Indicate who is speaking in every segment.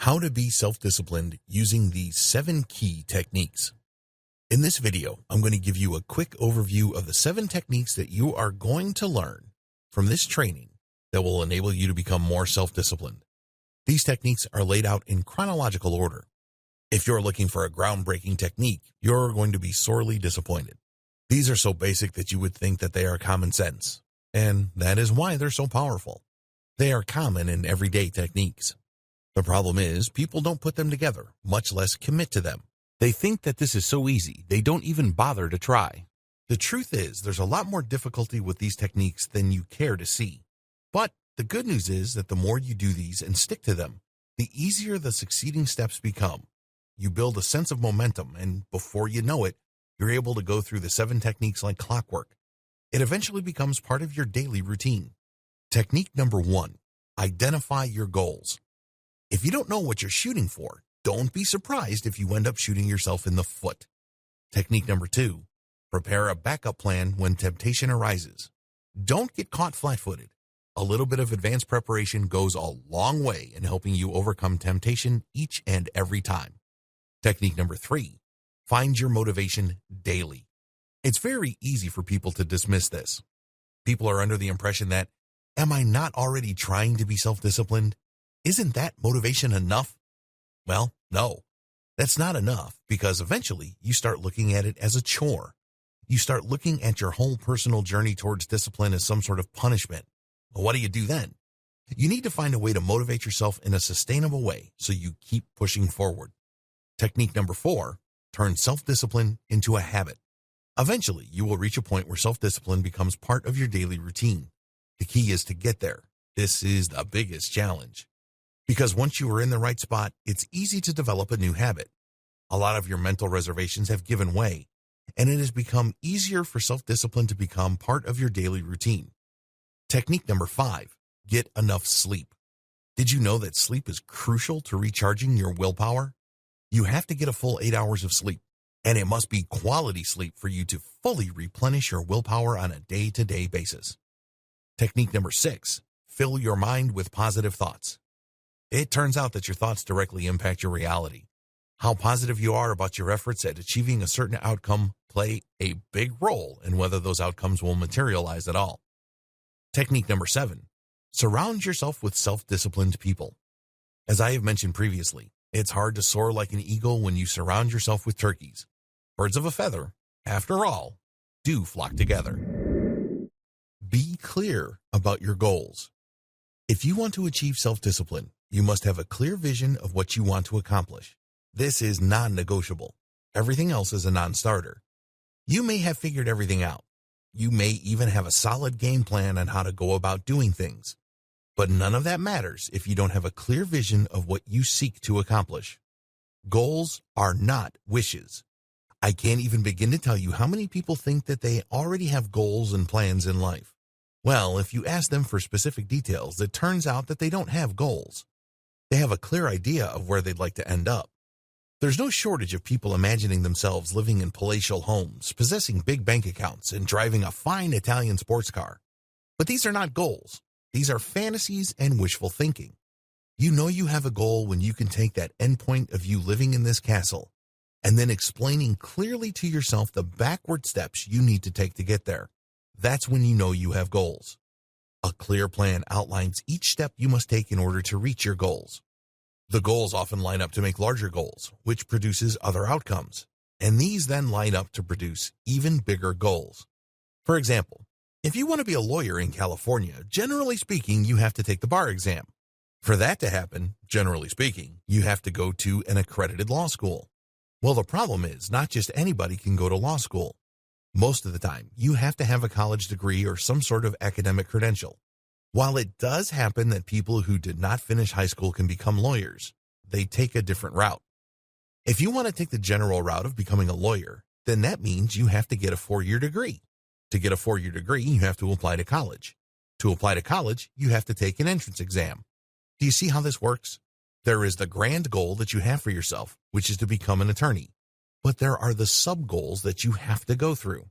Speaker 1: How to be self-disciplined using these 7 key techniques. In this video, I'm going to give you a quick overview of the 7 techniques that you are going to learn from this training that will enable you to become more self-disciplined. These techniques are laid out in chronological order. If you're looking for a groundbreaking technique, you're going to be sorely disappointed. These are so basic that you would think that they are common sense, and that is why they're so powerful. They are common in everyday techniques. The problem is, people don't put them together, much less commit to them. They think that this is so easy, they don't even bother to try. The truth is, there's a lot more difficulty with these techniques than you care to see. But the good news is that the more you do these and stick to them, the easier the succeeding steps become. You build a sense of momentum, and before you know it, you're able to go through the 7 techniques like clockwork. It eventually becomes part of your daily routine. Technique number 1, identify your goals. If you don't know what you're shooting for, don't be surprised if you end up shooting yourself in the foot. Technique number 2, prepare a backup plan when temptation arises. Don't get caught flat-footed. A little bit of advanced preparation goes a long way in helping you overcome temptation each and every time. Technique number 3, find your motivation daily. It's very easy for people to dismiss this. People are under the impression that, am I not already trying to be self-disciplined? Isn't that motivation enough? Well, no, that's not enough, because eventually you start looking at it as a chore. You start looking at your whole personal journey towards discipline as some sort of punishment. Well, what do you do then? You need to find a way to motivate yourself in a sustainable way so you keep pushing forward. Technique number 4, turn self-discipline into a habit. Eventually, you will reach a point where self-discipline becomes part of your daily routine. The key is to get there. This is the biggest challenge. Because once you are in the right spot, it's easy to develop a new habit. A lot of your mental reservations have given way, and it has become easier for self-discipline to become part of your daily routine. Technique number 5, get enough sleep. Did you know that sleep is crucial to recharging your willpower? You have to get a full 8 hours of sleep, and it must be quality sleep for you to fully replenish your willpower on a day-to-day basis. Technique number 6, fill your mind with positive thoughts. It turns out that your thoughts directly impact your reality. How positive you are about your efforts at achieving a certain outcome play a big role in whether those outcomes will materialize at all. Technique number 7, surround yourself with self-disciplined people. As I have mentioned previously, it's hard to soar like an eagle when you surround yourself with turkeys. Birds of a feather, after all, do flock together. Be clear about your goals. If you want to achieve self-discipline, you must have a clear vision of what you want to accomplish. This is non-negotiable. Everything else is a non-starter. You may have figured everything out. You may even have a solid game plan on how to go about doing things. But none of that matters if you don't have a clear vision of what you seek to accomplish. Goals are not wishes. I can't even begin to tell you how many people think that they already have goals and plans in life. Well, if you ask them for specific details, it turns out that they don't have goals. They have a clear idea of where they'd like to end up. There's no shortage of people imagining themselves living in palatial homes, possessing big bank accounts, and driving a fine Italian sports car. But these are not goals. These are fantasies and wishful thinking. You know you have a goal when you can take that endpoint of you living in this castle and then explaining clearly to yourself the backward steps you need to take to get there. That's when you know you have goals. A clear plan outlines each step you must take in order to reach your goals. The goals often line up to make larger goals, which produces other outcomes, and these then line up to produce even bigger goals. For example, if you want to be a lawyer in California, generally speaking, you have to take the bar exam. For that to happen, generally speaking, you have to go to an accredited law school. Well, the problem is not just anybody can go to law school. Most of the time, you have to have a college degree or some sort of academic credential. While it does happen that people who did not finish high school can become lawyers, they take a different route. If you want to take the general route of becoming a lawyer, then that means you have to get a 4-year degree. To get a 4-year degree, you have to apply to college. To apply to college, you have to take an entrance exam. Do you see how this works? There is the grand goal that you have for yourself, which is to become an attorney. But there are the sub-goals that you have to go through.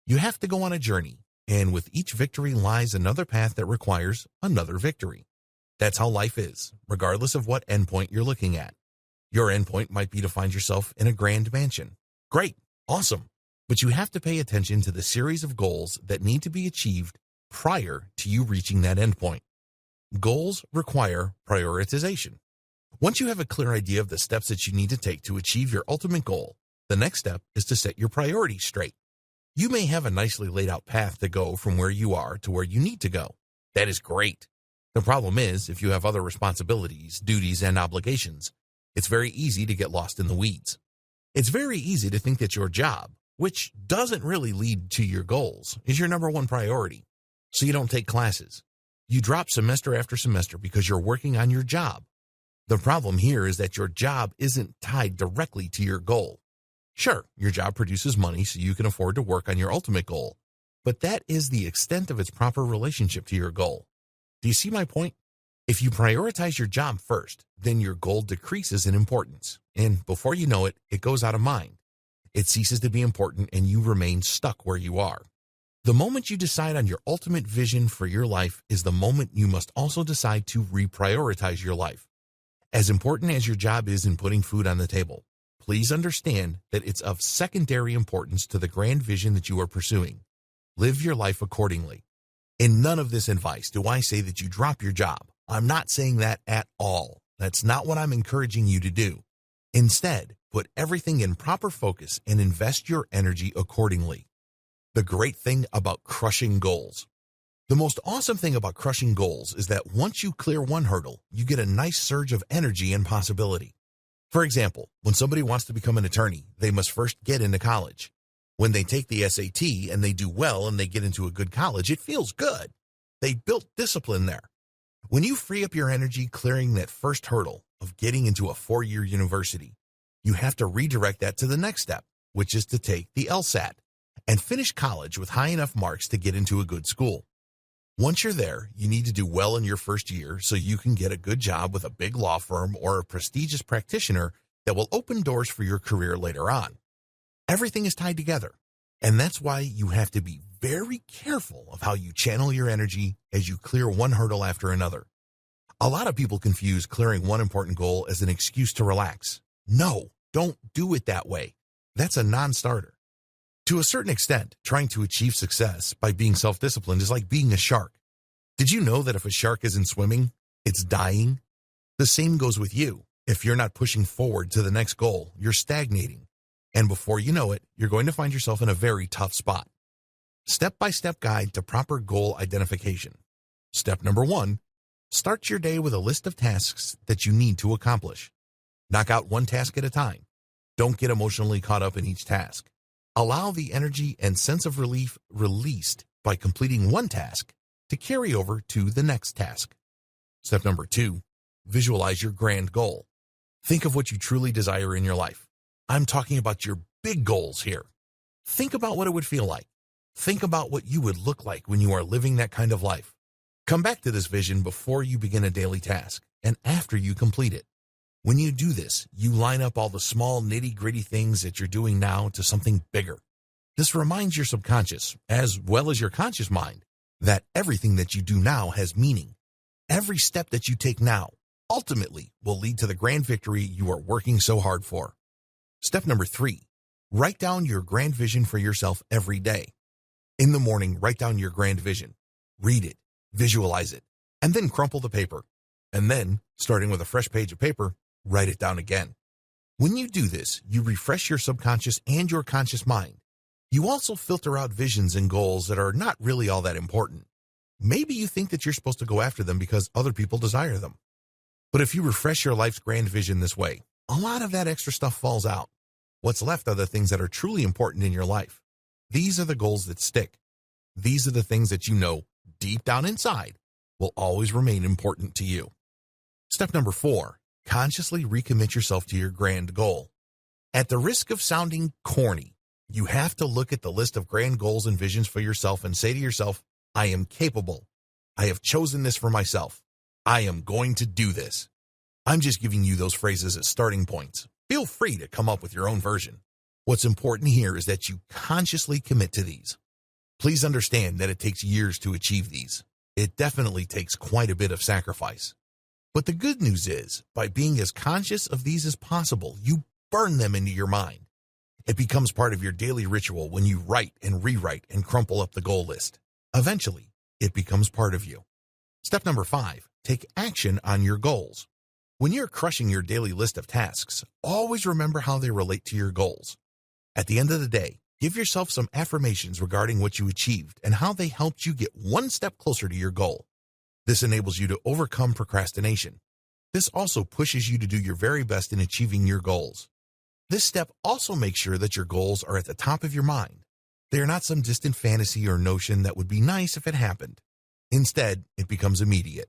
Speaker 1: You have to go on a journey, and with each victory lies another path that requires another victory. That's how life is, regardless of what endpoint you're looking at. Your endpoint might be to find yourself in a grand mansion. Great, awesome. But you have to pay attention to the series of goals that need to be achieved prior to you reaching that endpoint. Goals require prioritization. Once you have a clear idea of the steps that you need to take to achieve your ultimate goal, the next step is to set your priorities straight. You may have a nicely laid out path to go from where you are to where you need to go. That is great. The problem is, if you have other responsibilities, duties, and obligations, it's very easy to get lost in the weeds. It's very easy to think that your job, which doesn't really lead to your goals, is your number one priority. So you don't take classes. You drop semester after semester because you're working on your job. The problem here is that your job isn't tied directly to your goal. Sure, your job produces money so you can afford to work on your ultimate goal, but that is the extent of its proper relationship to your goal. Do you see my point? If you prioritize your job first, then your goal decreases in importance, and before you know it, it goes out of mind. It ceases to be important and you remain stuck where you are. The moment you decide on your ultimate vision for your life is the moment you must also decide to reprioritize your life. As important as your job is in putting food on the table, please understand that it's of secondary importance to the grand vision that you are pursuing. Live your life accordingly. In none of this advice do I say that you drop your job. I'm not saying that at all. That's not what I'm encouraging you to do. Instead, put everything in proper focus and invest your energy accordingly. The great thing about crushing goals. The most awesome thing about crushing goals is that once you clear one hurdle, you get a nice surge of energy and possibility. For example, when somebody wants to become an attorney, they must first get into college. When they take the SAT and they do well and they get into a good college, it feels good. They built discipline there. When you free up your energy clearing that first hurdle of getting into a 4-year university, you have to redirect that to the next step, which is to take the LSAT and finish college with high enough marks to get into a good school. Once you're there, you need to do well in your first year so you can get a good job with a big law firm or a prestigious practitioner that will open doors for your career later on. Everything is tied together, and that's why you have to be very careful of how you channel your energy as you clear one hurdle after another. A lot of people confuse clearing one important goal as an excuse to relax. No, don't do it that way. That's a non-starter. To a certain extent, trying to achieve success by being self-disciplined is like being a shark. Did you know that if a shark isn't swimming, it's dying? The same goes with you. If you're not pushing forward to the next goal, you're stagnating. And before you know it, you're going to find yourself in a very tough spot. Step-by-step guide to proper goal identification. Step number 1, start your day with a list of tasks that you need to accomplish. Knock out one task at a time. Don't get emotionally caught up in each task. Allow the energy and sense of relief released by completing one task to carry over to the next task. Step number 2, visualize your grand goal. Think of what you truly desire in your life. I'm talking about your big goals here. Think about what it would feel like. Think about what you would look like when you are living that kind of life. Come back to this vision before you begin a daily task and after you complete it. When you do this, you line up all the small nitty-gritty things that you're doing now to something bigger. This reminds your subconscious, as well as your conscious mind, that everything that you do now has meaning. Every step that you take now ultimately will lead to the grand victory you are working so hard for. Step number 3, write down your grand vision for yourself every day. In the morning, write down your grand vision. Read it, visualize it, and then crumple the paper. And then, starting with a fresh page of paper, write it down again. When you do this, you refresh your subconscious and your conscious mind. You also filter out visions and goals that are not really all that important. Maybe you think that you're supposed to go after them because other people desire them. But if you refresh your life's grand vision this way, a lot of that extra stuff falls out. What's left are the things that are truly important in your life. These are the goals that stick. These are the things that you know deep down inside will always remain important to you. Step number 4, consciously recommit yourself to your grand goal. At the risk of sounding corny, you have to look at the list of grand goals and visions for yourself and say to yourself, I am capable. I have chosen this for myself. I am going to do this. I'm just giving you those phrases as starting points. Feel free to come up with your own version. What's important here is that you consciously commit to these. Please understand that it takes years to achieve these. It definitely takes quite a bit of sacrifice. But the good news is, by being as conscious of these as possible, you burn them into your mind. It becomes part of your daily ritual when you write and rewrite and crumple up the goal list. Eventually, it becomes part of you. Step number 5, take action on your goals. When you're crushing your daily list of tasks, always remember how they relate to your goals. At the end of the day, give yourself some affirmations regarding what you achieved and how they helped you get one step closer to your goal. This enables you to overcome procrastination. This also pushes you to do your very best in achieving your goals. This step also makes sure that your goals are at the top of your mind. They are not some distant fantasy or notion that would be nice if it happened. Instead, it becomes immediate.